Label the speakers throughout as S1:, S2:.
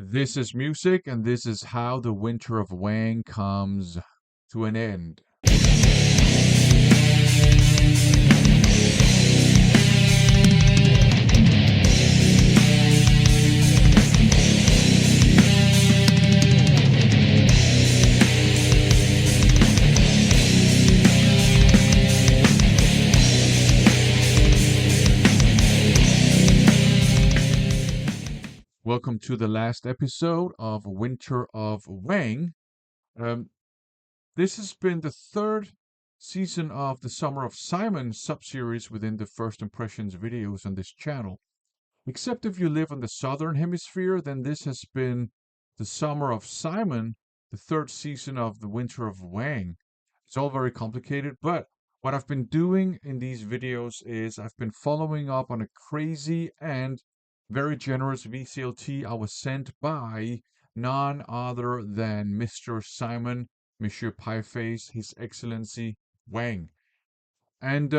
S1: This is music, and this is how the winter of Wang comes to an end. Welcome to the last episode of Winter of Wang. Um, this has been the third season of the Summer of Simon subseries within the First Impressions videos on this channel. Except if you live in the Southern Hemisphere, then this has been the Summer of Simon, the third season of the Winter of Wang. It's all very complicated, but what I've been doing in these videos is I've been following up on a crazy and very generous VCLT I was sent by none other than Mr. Simon, Monsieur Pieface, His Excellency Wang. And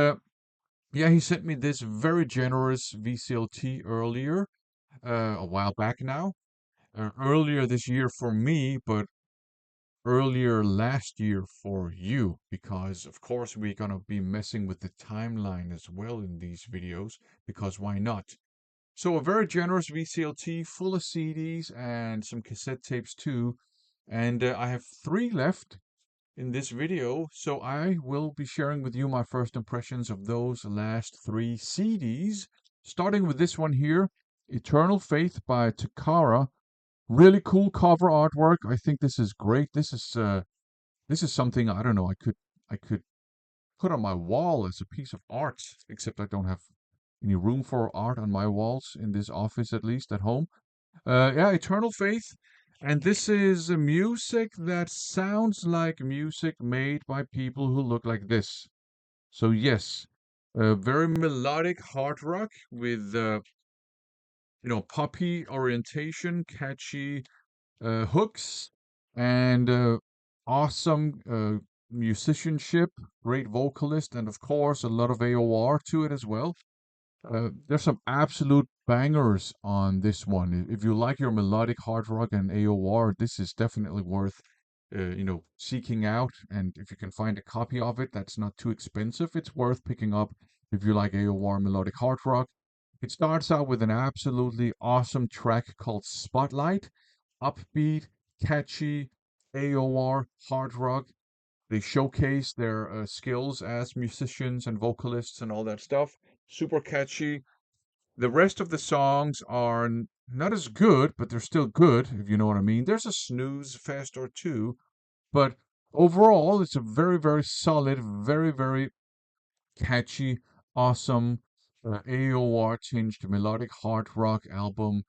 S1: yeah, he sent me this very generous VCLT earlier, a while back now. Earlier this year for me, but earlier last year for you, because of course we're gonna be messing with the timeline as well in these videos, because why not? So a very generous VCLT full of CDs and some cassette tapes too, and I have three left in this video, so I will be sharing with you my first impressions of those last three CDs, starting with this one here, Eternal Faith by Takara. Really cool cover artwork. I think this is great. This is something I don't know. I could put on my wall as a piece of art, except I don't have any room for art on my walls in this office, at least at home. Yeah, Eternal Faith. And this is a music that sounds like music made by people who look like this. So yes, very melodic hard rock with poppy orientation, catchy hooks, and awesome musicianship, great vocalist, and of course a lot of AOR to it as well. There's some absolute bangers on this one. If you like your melodic hard rock and AOR, this is definitely worth seeking out. And if you can find a copy of it that's not too expensive, it's worth picking up if you like AOR melodic hard rock. It starts out with an absolutely awesome track called Spotlight, upbeat, catchy AOR hard rock. They showcase their skills as musicians and vocalists and all that stuff. Super catchy. The rest of the songs are not as good, but they're still good, if you know what I mean. There's a snooze fest or two, but overall, it's a very, very solid, very, very catchy, awesome AOR tinged melodic hard rock album.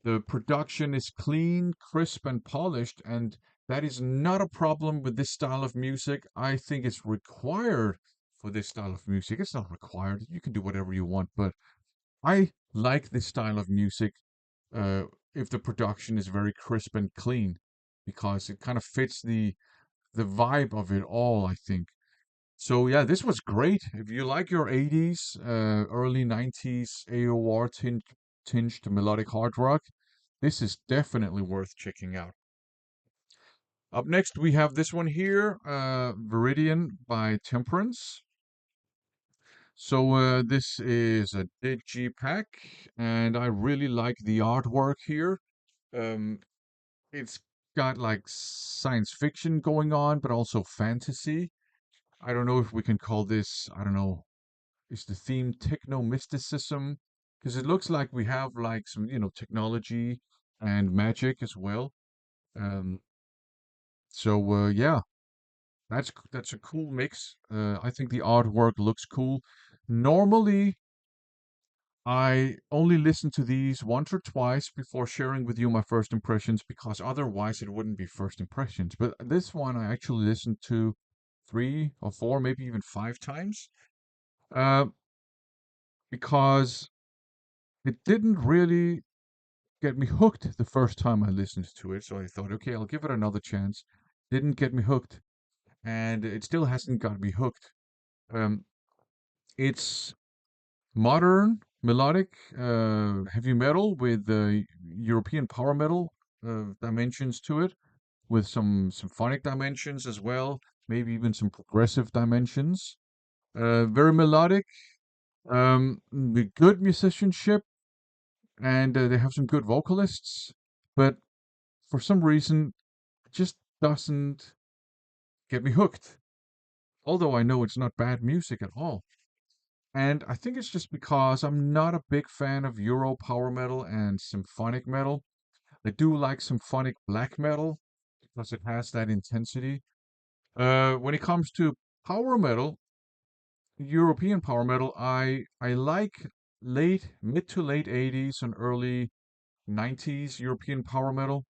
S1: The production is clean, crisp, and polished, and that is not a problem with this style of music. I think it's required for this style of music. It's not required. You can do whatever you want, but I like this style of music uh, if the production is very crisp and clean, because it kind of fits the vibe of it all, I think. So yeah, this was great. If you like your 80s, early 90s AOR tinged melodic hard rock, this is definitely worth checking out. Up next, we have this one here, Viridian by Temperance. So this is a digipack, and I really like the artwork here. Um, it's got like science fiction going on, but also fantasy. I don't know if we can call this, I don't know, is the theme techno mysticism? Because it looks like we have like some, technology and magic as well. Um, so yeah, that's a cool mix. I think the artwork looks cool. Normally, I only listen to these once or twice before sharing with you my first impressions because otherwise it wouldn't be first impressions. But this one I actually listened to three or four, maybe even five times. Uh, because it didn't really get me hooked the first time I listened to it. So I thought, okay, I'll give it another chance. Didn't get me hooked, and it still hasn't got me hooked. Um, it's modern melodic heavy metal with European power metal dimensions to it, with some symphonic dimensions as well, maybe even some progressive dimensions. Very melodic, with good musicianship, and they have some good vocalists, but for some reason, it just doesn't get me hooked. Although I know it's not bad music at all. And I think it's just because I'm not a big fan of Euro power metal and symphonic metal. I do like symphonic black metal because it has that intensity. When it comes to power metal, European power metal, I like mid to late 80s and early 90s European power metal,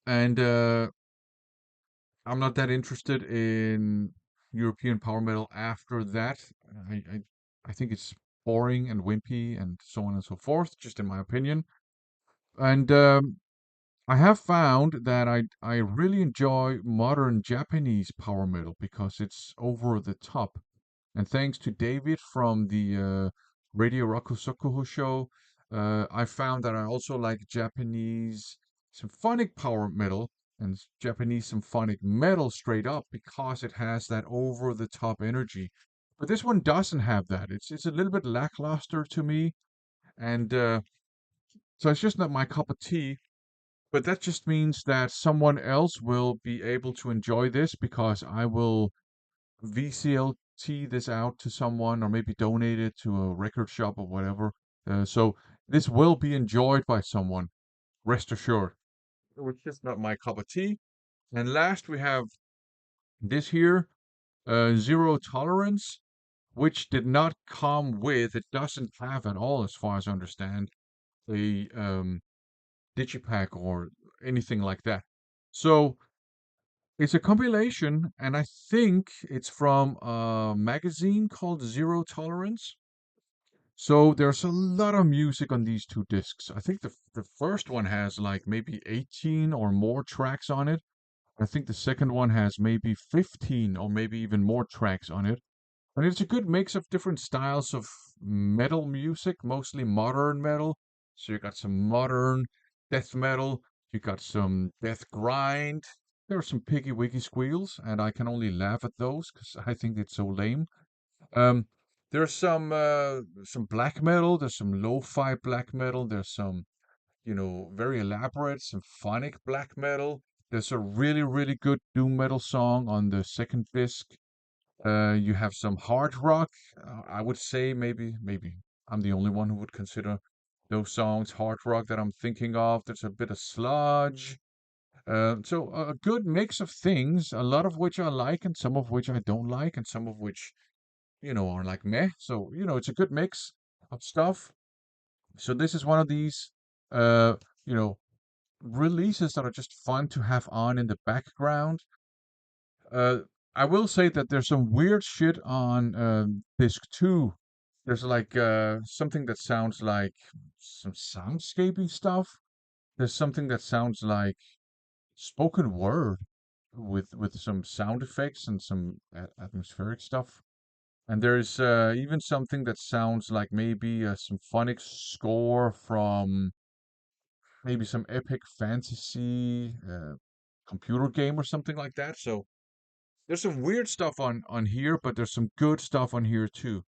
S1: and I'm not that interested in European power metal after that. I, I I think it's boring and wimpy and so on and so forth, just in my opinion. And I have found that I really enjoy modern Japanese power metal because it's over the top. And thanks to David from the Radio Rakusokuho show, I found that I also like Japanese symphonic power metal and Japanese symphonic metal straight up because it has that over the top energy. But this one doesn't have that. It's a little bit lackluster to me, and so it's just not my cup of tea. But that just means that someone else will be able to enjoy this because I will VCLT this out to someone or maybe donate it to a record shop or whatever. So this will be enjoyed by someone, rest assured. It's just not my cup of tea. And last we have this here, Zero Tolerance, which did not come with, it doesn't have at all, as far as I understand, a digipack or anything like that. So it's a compilation, and I think it's from a magazine called Zero Tolerance. So there's a lot of music on these two discs. I think the first one has like maybe 18 or more tracks on it. I think the second one has maybe 15 or maybe even more tracks on it. And it's a good mix of different styles of metal music, mostly modern metal. So you got some modern death metal, you got some death grind. There are some piggy wiggy squeals, and I can only laugh at those because I think it's so lame. Um, there's some black metal. There's some lo-fi black metal. There's some very elaborate symphonic black metal. There's a really really good doom metal song on the second disc. You have some hard rock. I would say maybe I'm the only one who would consider those songs hard rock that I'm thinking of. There's a bit of sludge. So a good mix of things, a lot of which I like and some of which I don't like, and some of which, are like meh. So, it's a good mix of stuff. So this is one of these, uh, you know, releases that are just fun to have on in the background. Uh, I will say that there's some weird shit on disc two. There's like something that sounds like some soundscaping stuff. There's something that sounds like spoken word with some sound effects and some atmospheric stuff. And there's even something that sounds like maybe a symphonic score from maybe some epic fantasy computer game or something like that. So there's some weird stuff on here, but there's some good stuff on here too.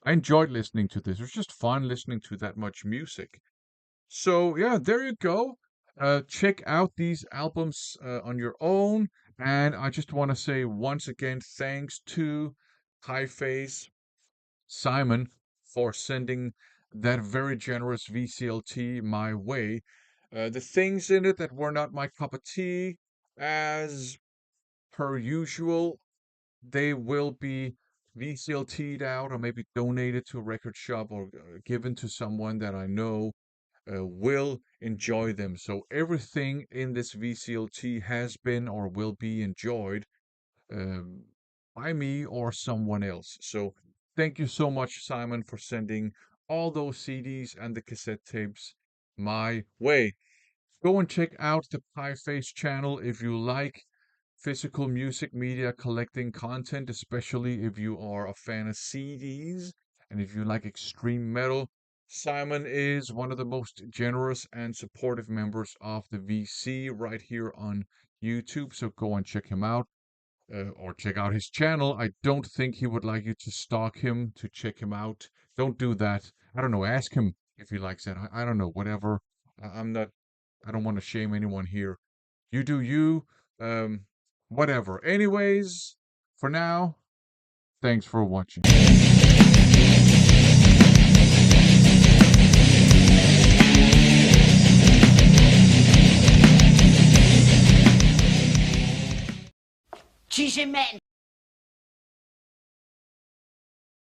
S1: I enjoyed listening to this. It was just fun listening to that much music. So yeah, there you go. Check out these albums on your own. And I just want to say once again, thanks to High Face Simon for sending that very generous VCLT my way. The things in it that were not my cup of tea, as per usual, they will be VCLT'd out or maybe donated to a record shop or given to someone that I know will enjoy them. So everything in this VCLT has been or will be enjoyed um, by me or someone else. So thank you so much, Simon, for sending all those CDs and the cassette tapes my way. Go and check out the Pie Face channel if you like physical music media collecting content, especially if you are a fan of CDs and if you like extreme metal. Simon is one of the most generous and supportive members of the VC right here on YouTube, so go and check him out. Or check out his channel. I don't think he would like you to stalk him to check him out. Don't do that. I don't know. Ask him if he likes that. I don't know. Whatever. I'm not. I don't want to shame anyone here. You do you. Um, whatever. Anyways, for now, thanks for watching.
S2: She's a man.